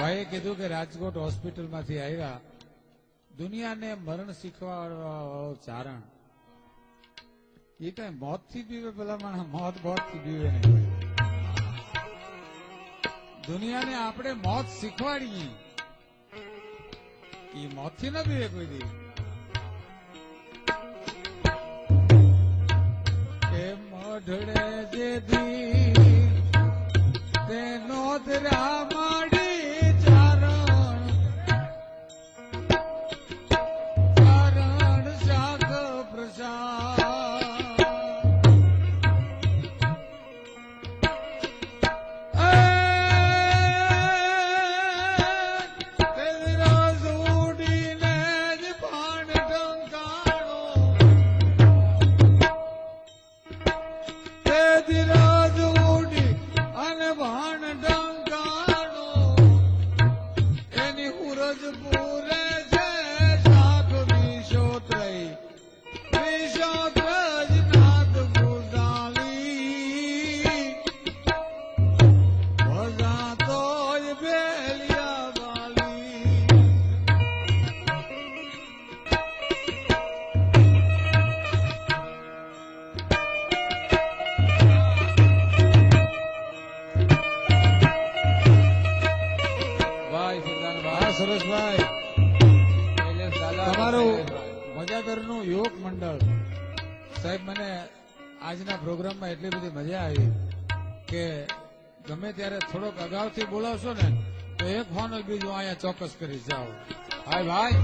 ભાઈએ કીધું કે રાજકોટ હોસ્પિટલમાંથી આવ્યા, દુનિયાને મરણ શીખવાડવા ચારણ એ કઈ મોત થી પીવે, પેલા માણસ મોત થી પીવે નહીં. દુનિયાને આપણે મોત શીખવાડીએ, એ મોત થી ન પીવે કોઈ દી. કે મઢડે જે દી તેનો ધરામાડી ચારણ ચારણ શાક પ્રસાદ સરસભાઈ, તમારું મજાદરનું યુવક મંડળ સાહેબ, મને આજના પ્રોગ્રામમાં એટલી બધી મજા આવી કે ગમે ત્યારે થોડોક અગાઉથી બોલાવશો ને તો એક ફોન બીજું અહીંયા ચોક્કસ કરી જાઓ. હાય ભાઈ,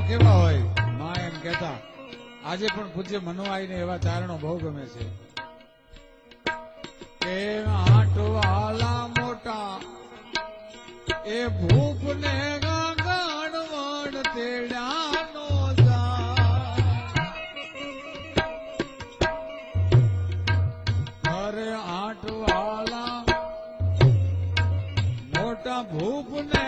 કેવા હોય માં એમ કહેતા, આજે પણ પૂજ્ય મનોઆઈને એવા ચારણો બહુ ગમે છે કે આટવાલા મોટા એ ભૂપ ને ગાગણવણ તેડાનો અરે આટવાલા મોટા ભૂપ ને